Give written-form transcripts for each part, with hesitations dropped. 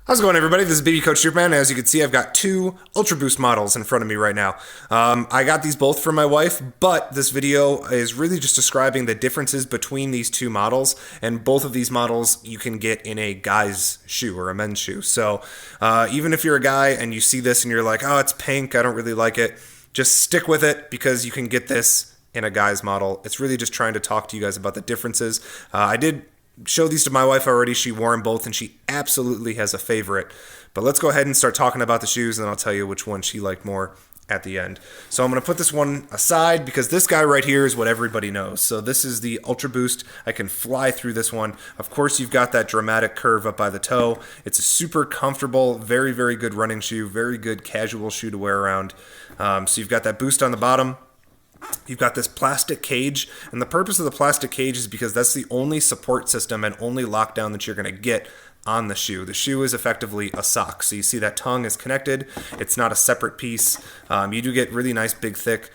How's it going, everybody? This is Baby Coach Superman. As you can see, I've got two Ultra Boost models in front of me right now. I got these both from my wife, but this video is really just describing the differences between these two models, and both of these models you can get in a guy's shoe or a men's shoe. So even if you're a guy and you see this and you're like, oh, it's pink, I don't really like it, just stick with it because you can get this in a guy's model. It's really just trying to talk to you guys about the differences. I did show these to my wife already. She wore them both and she absolutely has a favorite. But let's go ahead and start talking about the shoes, and I'll tell you which one she liked more at the end. So I'm going to put this one aside because this guy right here is what everybody knows. So this is the Ultra Boost. I can fly through this one. Of course, you've got that dramatic curve up by the toe. It's a super comfortable, very, very good running shoe, very good casual shoe to wear around. So you've got that boost on the bottom. You've got this plastic cage, and the purpose of the plastic cage is because that's the only support system and only lockdown that you're going to get on the shoe. The shoe is effectively a sock. So you see that tongue is connected. It's not a separate piece. You do get really nice, big, thick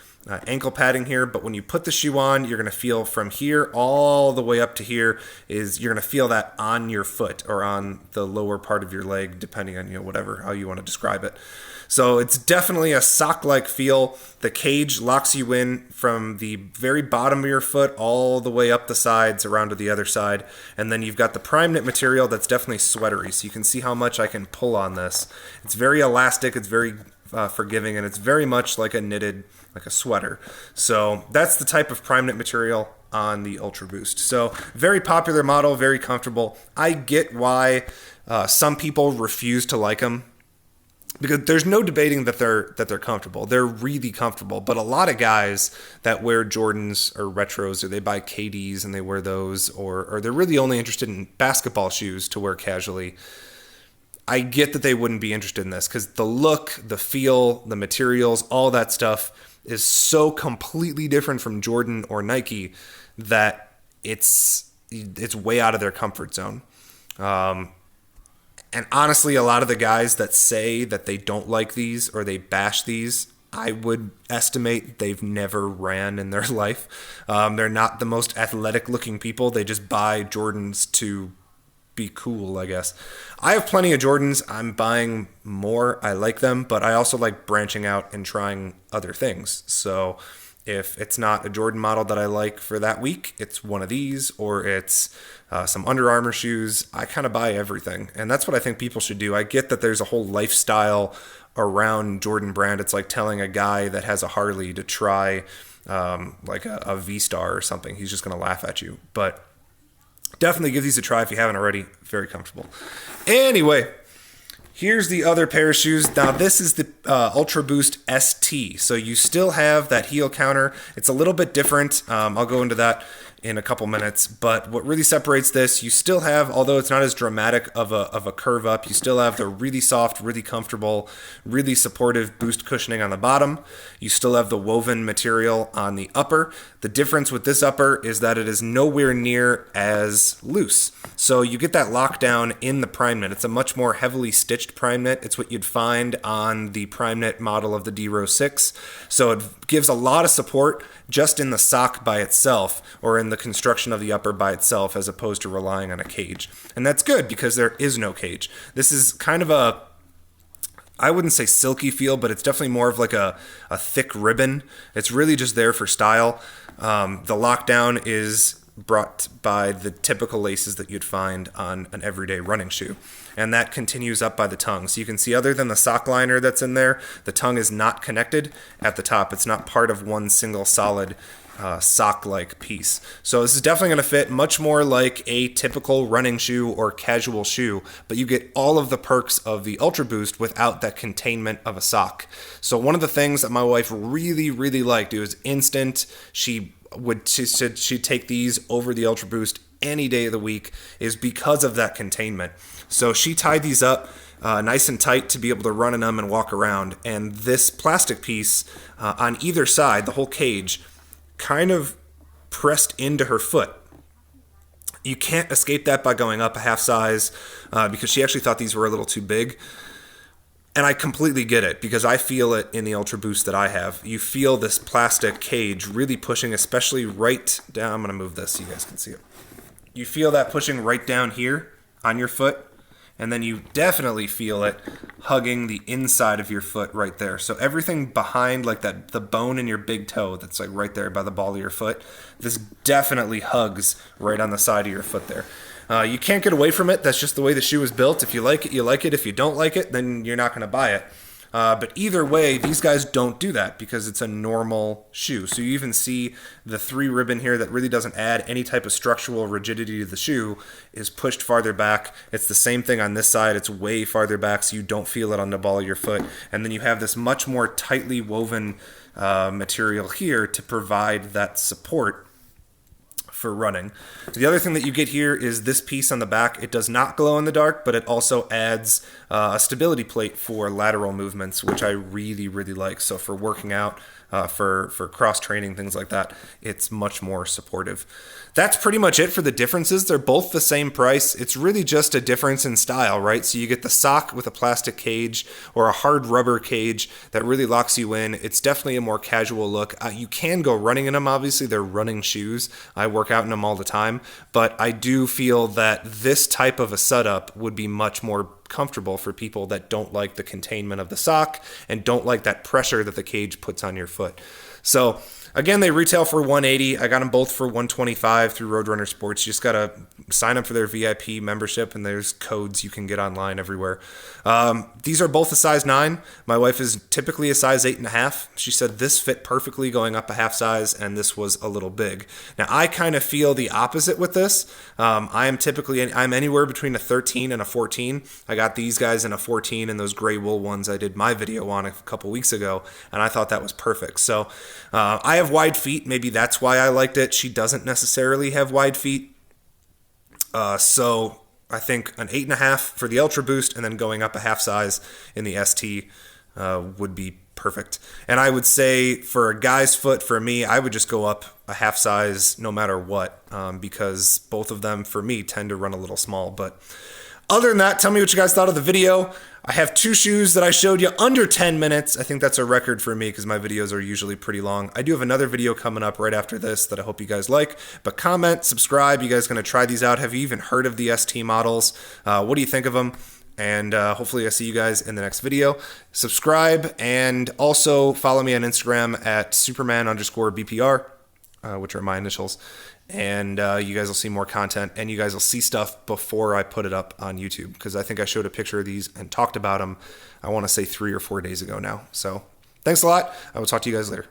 ankle padding here, but when you put the shoe on, you're going to feel from here all the way up to here is you're going to feel that on your foot or on the lower part of your leg, depending on whatever how you want to describe it. So it's definitely a sock-like feel. The cage locks you in from the very bottom of your foot all the way up the sides around to the other side. And then you've got the prime knit material that's definitely sweatery. So you can see how much I can pull on this. It's very elastic. It's very forgiving, and it's very much like a knitted, like a sweater. So that's the type of prime knit material on the Ultra Boost. So very popular model, very comfortable. I get why some people refuse to like them, because there's no debating that they're comfortable. They're really comfortable. But a lot of guys that wear Jordans or retros, or they buy KDs and they wear those, or they're really only interested in basketball shoes to wear casually, I get that they wouldn't be interested in this because the look, the feel, the materials, all that stuff is so completely different from Jordan or Nike that it's way out of their comfort zone. And honestly, a lot of the guys that say that they don't like these or they bash these, I would estimate they've never ran in their life. They're not the most athletic looking people. They just buy Jordans to be cool, I guess. I have plenty of Jordans. I'm buying more. I like them, but I also like branching out and trying other things. So if it's not a Jordan model that I like for that week, it's one of these, or it's some Under Armour shoes. I kind of buy everything, and that's what I think people should do. I get that there's a whole lifestyle around Jordan brand. It's like telling a guy that has a Harley to try like a V-Star or something. He's just going to laugh at you. But definitely give these a try if you haven't already. Very comfortable. Anyway, here's the other pair of shoes. Now, this is the Ultra Boost ST. So you still have that heel counter. It's a little bit different. I'll go into that in a couple minutes. But what really separates this, you still have, although it's not as dramatic of a curve up, you still have the really soft, really comfortable, really supportive boost cushioning on the bottom. You still have the woven material on the upper. The difference with this upper is that it is nowhere near as loose. So you get that lockdown in the prime knit. It's a much more heavily stitched prime knit. It's what you'd find on the prime knit model of the D-Rose 6. So it gives a lot of support just in the sock by itself, or in the construction of the upper by itself, as opposed to relying on a cage. And that's good because there is no cage. This is kind of a, I wouldn't say silky feel, but it's definitely more of like a thick ribbon. It's really just there for style. The lockdown is brought by the typical laces that you'd find on an everyday running shoe. And that continues up by the tongue. So you can see, other than the sock liner that's in there, the tongue is not connected at the top. It's not part of one single solid sock-like piece. So this is definitely going to fit much more like a typical running shoe or casual shoe, but you get all of the perks of the Ultra Boost without that containment of a sock. So one of the things that my wife really, really liked, it was instant. She said she'd take these over the Ultra Boost any day of the week, is because of that containment. So she tied these up nice and tight to be able to run in them and walk around. And this plastic piece on either side, the whole cage, kind of pressed into her foot. You can't escape that by going up a half size because she actually thought these were a little too big. And I completely get it because I feel it in the Ultra Boost that I have. You feel this plastic cage really pushing, especially right down. I'm going to move this so you guys can see it. You feel that pushing right down here on your foot. and then you definitely feel it hugging the inside of your foot right there. So everything behind, like that, the bone in your big toe that's like right there by the ball of your foot, this definitely hugs right on the side of your foot there. You can't get away from it. That's just the way the shoe is built. If you like it, you like it. If you don't like it, then you're not going to buy it. But either way, these guys don't do that because it's a normal shoe. So you even see the 3 ribbon here that really doesn't add any type of structural rigidity to the shoe is pushed farther back. It's the same thing on this side. It's way farther back so you don't feel it on the ball of your foot. And then you have this much more tightly woven material here to provide that support for running. The other thing that you get here is this piece on the back. It does not glow in the dark, but it also adds a stability plate for lateral movements, which I really, really like. So for working out, for cross training, things like that, it's much more supportive. That's pretty much it for the differences. They're both the same price. It's really just a difference in style, right? So you get the sock with a plastic cage or a hard rubber cage that really locks you in. It's definitely a more casual look. You can go running in them, obviously. They're running shoes. I work out in them all the time. But I do feel that this type of a setup would be much more comfortable for people that don't like the containment of the sock and don't like that pressure that the cage puts on your foot. So again, they retail for $180. I got them both for $125 through Roadrunner Sports. You just got to sign up for their VIP membership, and there's codes you can get online everywhere. These are both a size 9. My wife is typically a size 8.5. She said this fit perfectly going up a half size, and this was a little big. Now, I kind of feel the opposite with this. I'm anywhere between a 13 and a 14. I got these guys in a 14 and those gray wool ones I did my video on a couple weeks ago, and I thought that was perfect. So I have wide feet. Maybe that's why I liked it. She doesn't necessarily have wide feet. So I think an 8.5 for the Ultra Boost and then going up a half size in the ST would be perfect. And I would say for a guy's foot, for me, I would just go up a half size no matter what, because both of them for me tend to run a little small. But other than that, tell me what you guys thought of the video. I have 2 shoes that I showed you under 10 minutes. I think that's a record for me because my videos are usually pretty long. I do have another video coming up right after this that I hope you guys like. But comment, subscribe. You guys going to try these out? Have you even heard of the ST models? What do you think of them? And hopefully I see you guys in the next video. Subscribe and also follow me on Instagram at Superman_BPR, which are my initials. And you guys will see more content, and you guys will see stuff before I put it up on YouTube, because I think I showed a picture of these and talked about them, I want to say 3 or 4 days ago now. So thanks a lot. I will talk to you guys later.